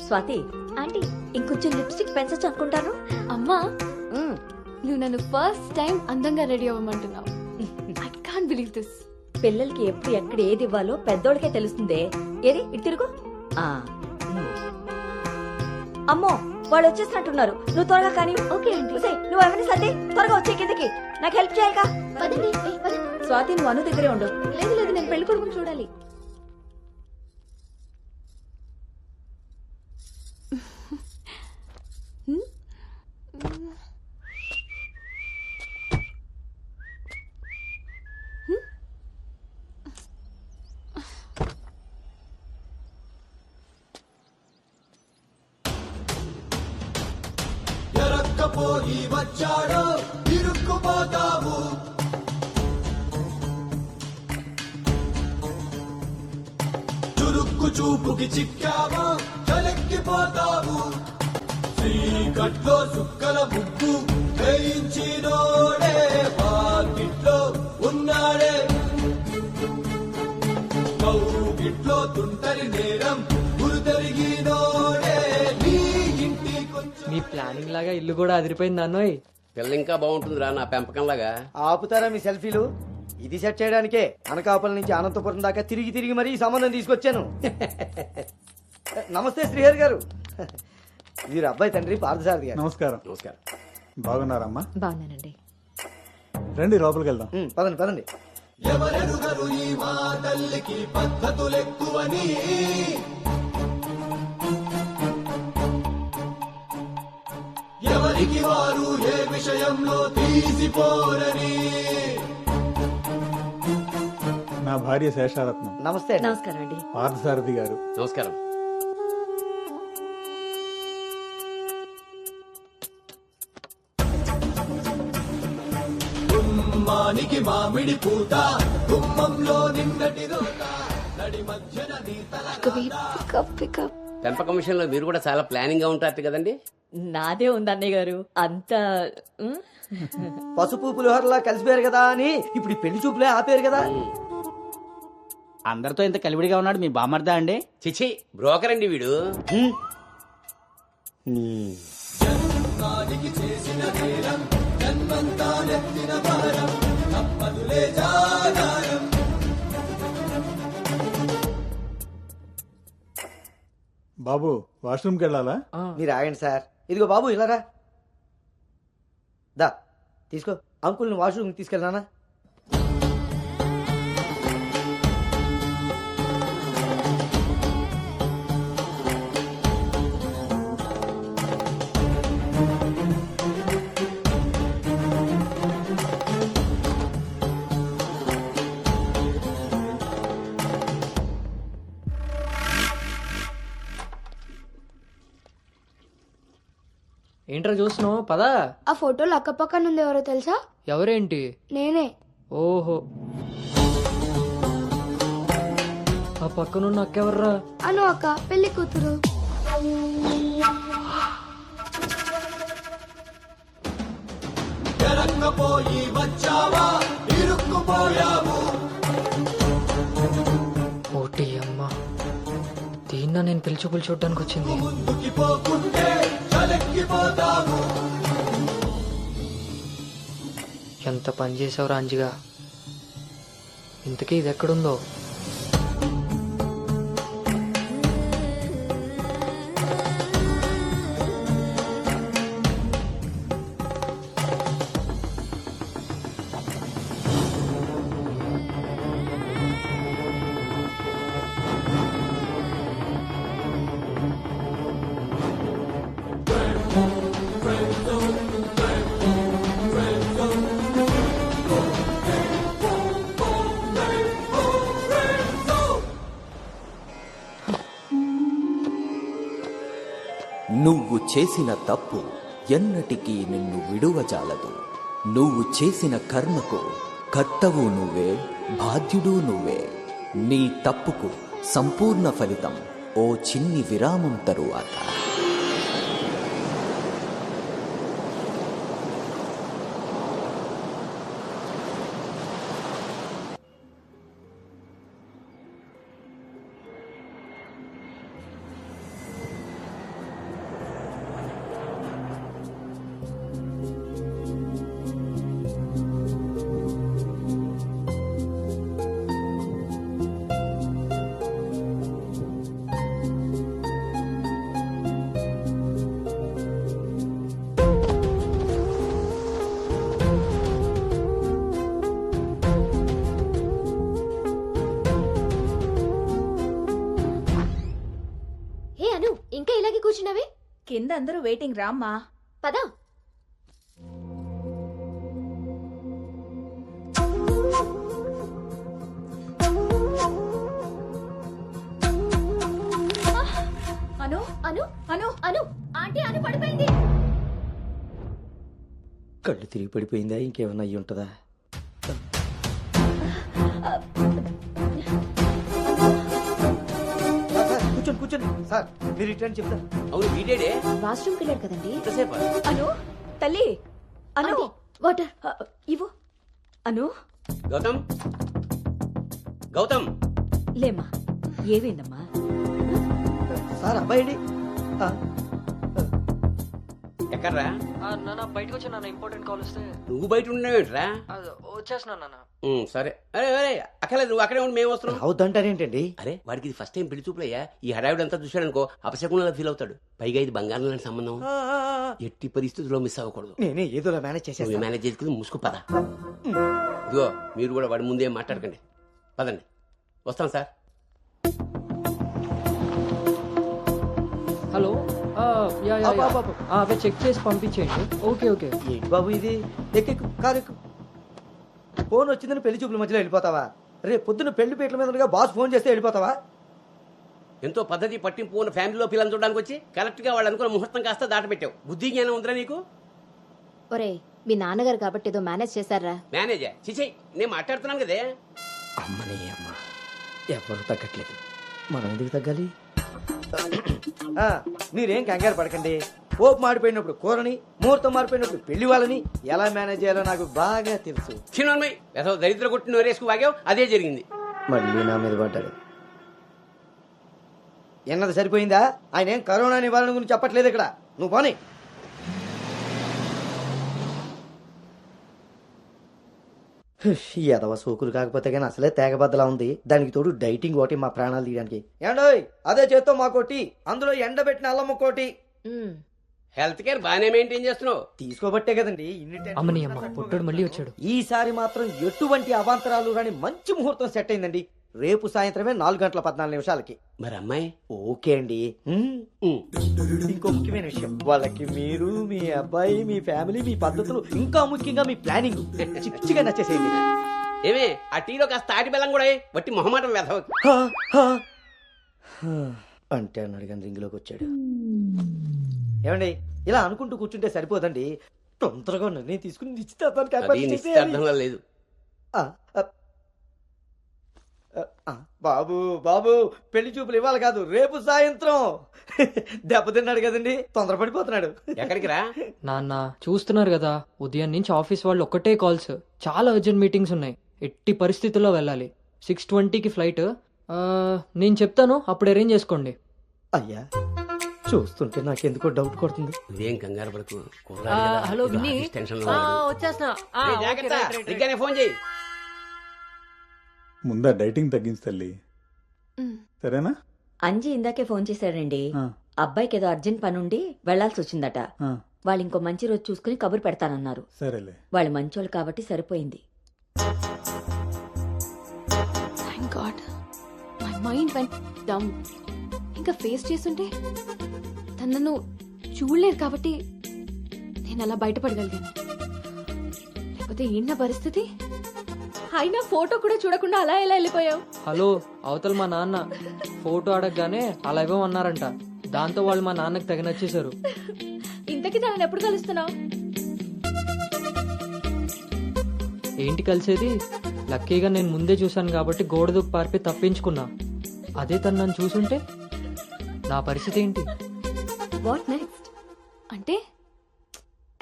Swathi aunty ఇంకొంచెం lipstick పెంచచ్చు అనుకుంటాను. అమ్మా నువ్వు నన్ను ఫస్ట్ టైం అందంగా రెడీ అవ్వమంటున్నావు. I can't believe this. పిల్లలకి ఎప్పుడు ఎక్కడ ఏది ఇవ్వాలో పెద్దోళ్ళకే తెలుస్తుందే. ఏది ఇటు తిరుగు. ఆ, అమ్మో వాళ్ళు వచ్చేసినట్టున్నారు. నువ్వు త్వరగా కానీ. Okay aunty. నువ్వు ఎవరిని సర్ది త్వరగా వచ్చే కిందకి. నాకు హెల్ప్ చేయాలిగా. పదండి. స్వాతి నువ్వు అను దగ్గరే ఉండు. లేదు లేదు, నేను పెళ్లి కొడుకుని చూడాలి. ఎరక్కపోయి వచ్చాడో ఇరుక్కుపోతావు. చురుక్కు చూపుకి చిక్కావో చలెక్కిపోతావు. చీకట్లో సుక్కల ముగ్గు వేయించినోడే పాకిట్లో ఉన్నాడే. కౌగిట్లో తుంటరి నేరం గురుతరిగినోడే. నీ ఇంటి మీ ప్లానింగ్ లాగా ఇల్లు కూడా అదిరిపోయింది అన్నోయ్. పిల్ల ఇంకా బాగుంటుందిరా నా పెంపకంలాగా. ఆపుతారా మీ సెల్ఫీలు? ఇది సెట్ చేయడానికే అనకాపల్లి నుంచి అనంతపురం దాకా తిరిగి తిరిగి మరీ ఈ సంబంధం తీసుకొచ్చాను. నమస్తే శ్రీహరి గారు. వీరు అబ్బాయి తండ్రి పార్థసారథి గారు. నమస్కారం. నమస్కారం. బాగున్నారమ్మా? బాగున్నానండి. రండి లోపలికి వెళ్దాం. పదండి పదండి. ఎవరెరుగరు ఈ మా తల్లికి పద్ధతులెక్కువని. ఎవరికి వారు ఏ విషయంలో తీసిపోరని. నా భార్య శేషారత్నం. నమస్తే అండి. నమస్కారం అండి. పార్థసారథి గారు. నమస్కారం. గుమ్మానికి మామిడి పూత గుమ్మంలో నిన్నటి రోత నడి మధ్యన నీ తల. పెంపకం విషయంలో మీరు కూడా చాలా ప్లానింగ్ గా ఉంటారు కదండి. నాదే ఉంది అన్నయ్య గారు. అంత పసుపు పులిహోరలా కలిసిపోయారు కదా అని ఇప్పుడు ఈ పెళ్లి చూపులే ఆపేరు కదా. అందరితో ఇంత కలివిడిగా ఉన్నాడు మీ బామర్దా అండి? చిచి బ్రోకర్ అండి వీడు. జన్మానికి చేసిన నేరం జన్మంతా నెత్తిన భారం తప్పదులే జాగారం. బాబు వాష్రూమ్కి వెళ్ళాలా? మీరు ఆగండి సార్. ఇదిగో బాబు ఇలారా. దా తీసుకో. అంకుల్ని వాష్రూమ్ తీసుకెళ్ళానా? ఏంట్రా చూస్తున్నావు? పదా. ఆ ఫోటోలో అక్క పక్కన ఉంది ఎవరో తెలుసా? ఎవరేంటి? నేనే. ఓహో, ఆ పక్కనున్న అక్కెవర్రా? అను అక్క, పెళ్లి కూతురు. ఎరక్కపోయి వచ్చావా ఇరుక్కుపోయావు. ఓటి అమ్మా, దీన్న నేను పిలిచి చూడడానికి వచ్చింది. ముందుకి పోకుంటే చలెక్కిపోతావు. ఎంత పని చేసావు రాంజిగా. ఇంతకీ ఇది ఎక్కడుందో? నువ్వు చేసిన తప్పు ఎన్నటికీ నిన్ను విడువజాలదు. నువ్వు చేసిన కర్మకు కర్తవు నువ్వే, బాధ్యుడు నువ్వే. నీ తప్పుకు సంపూర్ణ ఫలితం ఓ చిన్ని విరామం తరువాత. అను ఇంకా ఇలాగే కూర్చున్నావే కింద అందరూ వెయిటింగ్ రామ్మా. పదా. అను అను అను అను ఆంటీ అను పడిపోయింది. కళ్ళు తిరిగి పడిపోయిందా ఇంకేమన్నా అయ్యి ఉంటుందా? కూర్చోండి కూర్చోండి సార్, మీరు రిటర్న్ చెప్తారు. అవును వీడేడే వాష్రూమ్కి వెళ్ళాడు కదండి. ఎంతసేపు అను తల్లి అను ఆంటీ, వాటర్. ఇవ్వు అను. గౌతమ్ గౌతమ్ లేమ్మా, ఏమైందమ్మా? సార్ అబ్బాయి ఎక్కడ్రా? నాన్న బయటకు వచ్చా నాన్న, ఇంపార్టెంట్ కాల్ వస్తే. నువ్వు బయట ఉన్నావేంట్రా? వచ్చేస్తున్నా నాన్న. సరే. అరే అరే అక్కర్లేదు, నువ్వు అక్కడే ఉండి మేము వస్తున్నాం. అవుతుంటారేంటండి? అరే వాడికి ఇది ఫస్ట్ టైం పెళ్లి చూపులయ్యా. ఈ హడావిడి అంతా చూశాడనుకో అపశకునంలా ఫీల్ అవుతాడు. పైగా ఇది బంగారం లాంటి సంబంధం, ఎట్టి పరిస్థితుల్లో మిస్ అవ్వకూడదు. నేనే ఏదోలా మేనేజ్ నువ్వు చేసేస్తాను. మేనేజ్ చేసుకుని ముసుగు పద. ఇదిగో మీరు కూడా వాడి ముందే మాట్లాడకండి, పదండి. వస్తాం సార్. హలో, అవే చెక్ చేసి పంపించేయండి. Okay okay. ఏంటి బాబు ఇది? ఎక్కెక్కు కారు ఎక్కు. ఫోన్ వచ్చిందని పెళ్లి చూపుల మధ్యలో వెళ్ళిపోతావా? రేపు పొద్దున్న పెళ్లి పీటల మీద ఉండగా బాస్ ఫోన్ చేస్తే వెళ్ళిపోతావా? ఎంతో పద్ధతి పట్టింపు ఉన్న ఫ్యామిలీలో పిల్లలు చూడడానికి వచ్చి కరెక్ట్ గా వాళ్ళు అనుకున్న ముహూర్తం కాస్త దాటపెట్టావు. బుద్ధి జ్ఞానం ఉందిరా నీకు? ఒరేయ్, మీ నాన్నగారు కాబట్టి ఏదో మేనేజ్ చేశారా? మేనేజర్ చిచే, నేను మాట్లాడుతున్నాను కదే. అమ్మని అమ్మ, ఎవరు తగ్గట్లేదు, మనం ఎందుకు తగ్గాలి? మీరేం కంగారు పడకండి. పోపు మాడిపోయినప్పుడు కూరని, ముహూర్తం మారిపోయినప్పుడు పెళ్లి వాళ్ళని ఎలా మేనేజ్ చేయాలో నాకు బాగా తెలుసు. చిన్నమ్మాయి ఏదో దరిద్ర కొట్టిన వరేసుకు వాగావు, అదే జరిగింది. మళ్ళీ నా మీద పడ్డాడు. ఎన్నది సరిపోయిందా? ఆయన ఏం కరోనా నివారణ గురించి చెప్పట్లేదు ఇక్కడ. నువ్వు పోనీ. ఈ ఎదవ సోకులు కాకపోతే కానీ అసలే తేగబద్దలా ఉంది. దానికి తోడు డైటింగ్ ఒకటి మా ప్రాణాలు తీయడానికి. ఏండోయ్, అదే చేత్తో మాకోటి, అందులో ఎండబెట్టిన అల్లం ఒకటి. హెల్త్ కేర్ బాగానే మెయింటైన్ చేస్తున్నావు. తీసుకోబట్టే కదండి ఇన్ని టెన్షన్లు. అమ్మని అమ్మ, పుట్టడు మళ్ళీ వచ్చాడు. ఈసారి మాత్రం ఎటువంటి అవాంతరాలు రాని మంచి ముహూర్తం సెట్ అయిందండి. రేపు సాయంత్రమే 4:14 మరి అమ్మాయి? ఓకే అండి. ఇంకో ముఖ్యమైన విషయం, వాళ్ళకి మీరు, మీ అబ్బాయి, మీ ఫ్యామిలీ, మీ పద్ధతులు, ఇంకా ముఖ్యంగా మీ ప్లానింగ్ చిచ్చిగా నచ్చేసేయండి. ఏమే ఆ టీలో కాస్త తాటి బెల్లం కూడా వట్టి మొహమాటం వెధవ. అంటే అన్నాడు కానీ రింగ్లోకి వచ్చాడు. ఏమండి, ఇలా అనుకుంటూ కూర్చుంటే సరిపోదండి. తొందరగా నిర్ణయం తీసుకుని నిశ్చితార్థానికి అది ఏర్పాటు చేసేయాలి. నిశ్చితార్థంగా లేదు. బాబు బాబు, పెళ్లి చూపులు ఇవ్వాలి కాదు, రేపు సాయంత్రం. దెబ్బతిన్నాడు కదండి, తొందరపడిపోతున్నాడు. ఎక్కడికి రా? నాన్న చూస్తున్నారు కదా, ఉదయం నుంచి ఆఫీస్ వాళ్ళు ఒక్కటే కాల్స్. చాలా అర్జెంట్ మీటింగ్స్ ఉన్నాయి, ఎట్టి పరిస్థితుల్లో వెళ్ళాలి. 6:20కి ఫ్లైట్. నేను చెప్తాను, అప్పుడు అరేంజ్ చేసుకోండి. అయ్యా, చూస్తుంటే నాకెందుకో డౌట్ కొడుతుంది. ఇదేం కంగారు పడకు. హలో విన్నీ, వచ్చేస్తున్నా. ఫోన్ చేయి. ముందా డైటింగ్ తగ్గించి తల్లి, సరేనా? అంజీ ఇందాకే ఫోన్ చేశాడండి. ఆ, అబ్బాయికి ఏదో అర్జెంట్ పనుండి వెళ్లాల్సి వచ్చిందట. ఆ, వాళ్ళు ఇంకో మంచి రోజు చూసుకుని కబురు పెడతానన్నారు. సరేలే. వాళ్ళు మంచోళ్ళు కాబట్టి సరిపోయింది. Thank God, my mind vent down. ఇంకా ఫేస్ చేస్తుంటే తను నన్ను చూడలేరు కాబట్టి నేను అలా బయటపడగలిగాను. లేకపోతే ఏంటి పరిస్థితి? అయినా ఫోటో కూడా చూడకుండా అలా ఎలా వెళ్ళిపోయావు? హలో, అవతల మా నాన్న ఫోటో అడగగానే అలా ఇవ్వమన్నారంట. దాంతో వాళ్ళు మా నాన్నకి తెగ నచ్చేశారు. ఇంతకీ తనని ఎప్పుడు కలుస్తున్నావు? ఏంటి కలిసేది? లక్కీగా నేను ముందే చూశాను కాబట్టి గోడ దూకి పారిపోయి తప్పించుకున్నా. అదే తను నన్ను చూసుంటే నా పరిస్థితి ఏంటి? What next? అంటే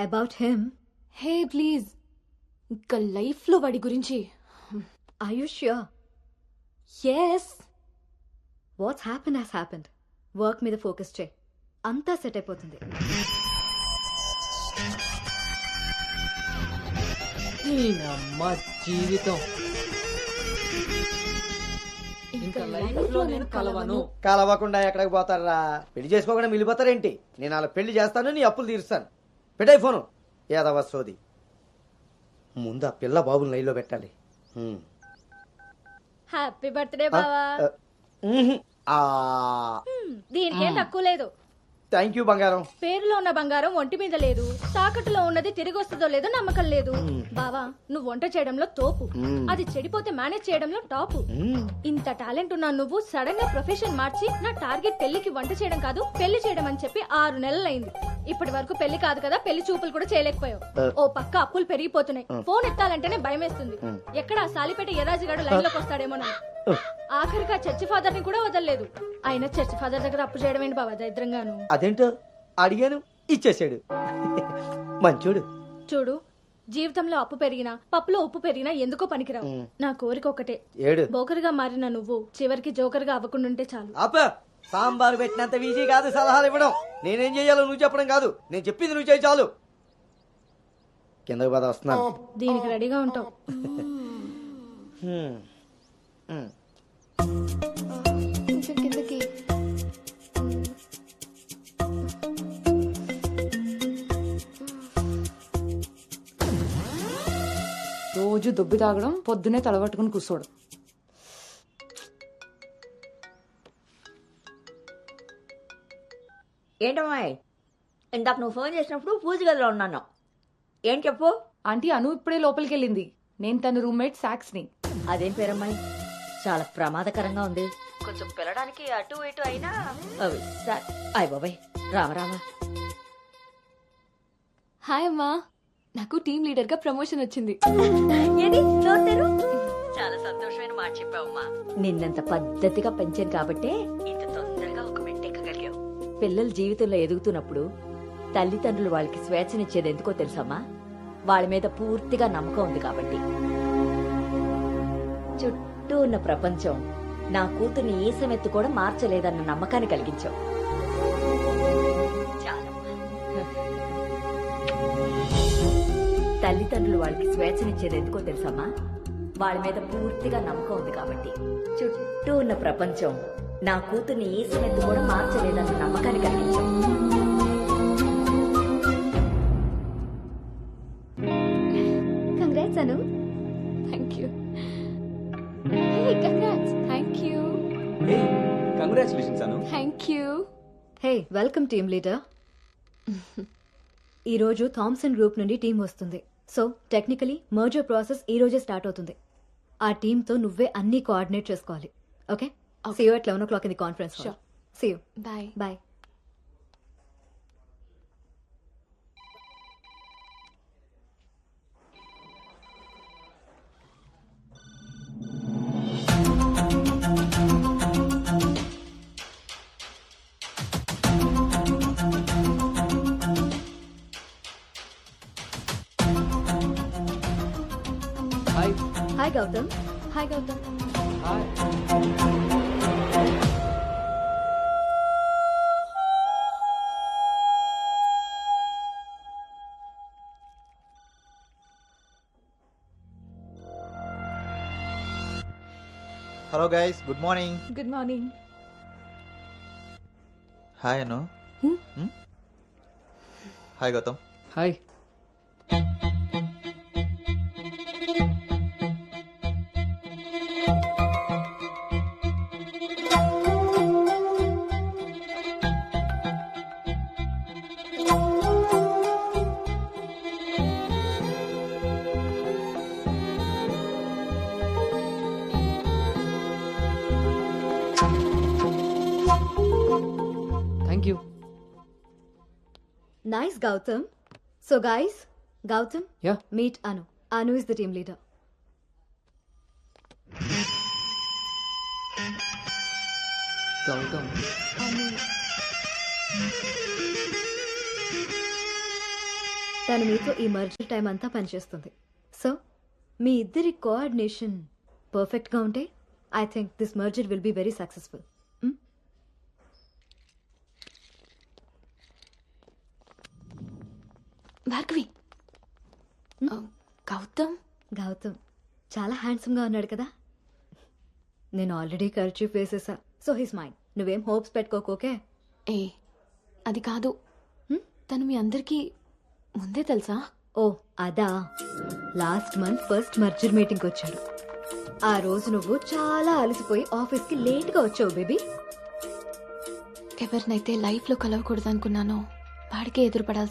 అబౌట్ హిమ్. హే ప్లీజ్, ఇంకా లైఫ్ లో వాడి గురించి. Are you sure? yes. What's happened has happened. Work మీద ఫోకస్ చేయి, అంతా సెట్ అయిపోతుంది. అమ్మ జీవితం ఇంకా లైఫ్ లో నేను కలవను. కలవకుండా ఎక్కడికి పోతారా? పెళ్లి చేసుకోకుండా మిగిలిపోతారేంటి? నేను అలా పెళ్లి చేస్తాను, నీ అప్పులు తీరుస్తాను. పెట్టాయి ఫోను. ఏదవ సోది. ముందు ఆ పిల్ల బాబుని లైన్లో పెట్టాలి. హ్యాపీ బర్త్డే బావా. దీనికేం తక్కువ లేదు. థ్యాంక్ యూ బంగారం. పేరులో ఉన్న బంగారం ఒంటి మీద లేదు, తాకట్టులో ఉన్నది తిరిగి వస్తుందో లేదో నమ్మకం లేదు. బావా, నువ్వు వంట చేయడంలో తోపు, అది చెడిపోతే మేనేజ్ చేయడంలో టాపు. ఇంత టాలెంట్ ఉన్నా నువ్వు సడన్ గా ప్రొఫెషన్ మార్చి నా టార్గెట్ పెళ్లికి వంట చేయడం కాదు పెళ్లి చేయడం అని చెప్పి 6 నెలలైంది. ఇప్పటి వరకు పెళ్లి కాదు కదా, పెళ్లి చూపులు కూడా చేయలేకపోయావు. ఓ పక్క అప్పులు పెరిగిపోతున్నాయి, ఫోన్ ఎత్తాలంటేనే భయం వేస్తుంది. ఎక్కడ ఆ సాలిపేట ఎరాజిగాడు లైన్ లోకి వస్తాడేమో. ఆఖరిగా చర్చి ఫాదర్ ని కూడా వదలలేదు. అయినా చర్చి ఫాదర్ దగ్గర అప్పు చేయడం ఏంటి బాబా దరిద్రంగాను. అదేంటో అడిగాను, ఇచ్చేసాడు. మంచోడు. చూడు, జీవితంలో అప్పు పెరిగినా పప్పులో ఉప్పు పెరిగినా ఎందుకో పనికిరావు. నా కోరిక ఒకటే, బోకర్గా మారిన నువ్వు చివరికి జోకర్గా అవ్వకుండుంటే చాలు. అప్ప సాంబారు పెట్టినంత ఈజీ కాదు సలహాలు ఇవ్వడం. నేనేం చెయ్యాలో నువ్వు చెప్పడం కాదు, నేను చెప్పింది నువ్వు చేయి చాలు. కిందకి పద, వస్తున్నాను. దీనికి రెడీగా ఉంటావు. కిందకి రోజు దొబ్బి తాగడం, పొద్దునే తలబట్టుకుని కూర్చోవడం. ఏంటమ్మాయి, ఇందాక నువ్వు ఫోన్ చేసినప్పుడు పూజ గదిలో ఉన్నాను. ఏం చెప్పు. ఆంటీ, అను ఇప్పుడే లోపలికి వెళ్ళింది. నేను తన రూమ్మేట్ సాక్స్ని. అదేం పేరమ్మాయి, చాలా ప్రమాదకరంగా ఉంది. కొంచెం పిల్లడానికి అటు ఇటు అయినా. అయ్య బాబాయ్, రామరామా. హాయ్ అమ్మా, నాకు టీమ్ లీడర్ గా ప్రమోషన్ వచ్చింది. చాలా సంతోషమైన మాట చెప్పావమ్మా. నిన్నంత పద్ధతిగా పెంచాను కాబట్టే ఇంత తొందరగా ఒక మెట్టెక్కగలిగావు. పిల్లల జీవితంలో ఎదుగుతున్నప్పుడు తల్లిదండ్రులు వాళ్ళకి స్వేచ్ఛనిచ్చేది ఎందుకో తెలుసమ్మా? వాళ్ళ మీద పూర్తిగా నమ్మకం ఉంది కాబట్టి. చుట్టూ ఉన్న ప్రపంచం నా కూతుర్ని ఈసమెత్తు కూడా మార్చలేదన్న నమ్మకాన్ని కలిగించావు. తల్లిదండ్రులు వాళ్ళకి స్వేచ్ఛనిచ్చేది ఎందుకో తెలుసమ్మా? వాళ్ళ మీద పూర్తిగా నమ్మకం ఉంది కాబట్టి. చుట్టూ ఉన్న ప్రపంచం నా కూతుర్ని ఈసమెత్తు కూడా మార్చలేదన్న నమ్మకాన్ని కలిగించావు. Congrats Anu. Thank you. Hey congrats. Thank you. Congratulations Anu. Thank you. Hey, welcome team leader. ఈ రోజు థామ్సన్ గ్రూప్ నుండి టీం వస్తుంది. సో టెక్నికలీ మర్జర్ ప్రాసెస్ ఈ రోజే స్టార్ట్ అవుతుంది. ఆ టీంతో నువ్వే అన్ని కోఆర్డినేట్ చేసుకోవాలి. Okay, see you at 11 o'clock in the conference hall. See you. Bye. Bye. Hi. Hi Gautam. Hi Gautam. Hi. Hello guys, good morning. Good morning. Hi Anu. Hi Gautam. Hi. Thank you. Nice Gautam. So guys, Gautam, Yeah. meet Anu. Anu is the team leader. Gautam. తను మీతో ఈ merger time అంతా పనిచేస్తుంది. So మీ ఇద్దరి coordination పర్ఫెక్ట్గా ఉంటే I think this merger will be very successful. Bhargavi. Gautam. Gautam చాలా హ్యాండ్సమ్గా ఉన్నాడు కదా. నేను ఆల్రెడీ కర్చీఫ్ వేసేసా. So his mind. నువ్వేం హోప్స్ పెట్టుకోకోకే. ఏ అది కాదు, తను మీ అందరికీ ముందే తెలుసా? ఓ అదా, లాస్ట్ మంత్ ఫస్ట్ మర్జర్ మీటింగ్కి వచ్చాడు. ఆ రోజు నువ్వు చాలా అలసిపోయి ఆఫీస్ కి లేట్ గా వచ్చావు బేబీ. ఎవరినైతే లైఫ్ లో కలవకూడదు అనుకున్నానో వాడికే ఎదురుపడాల్సి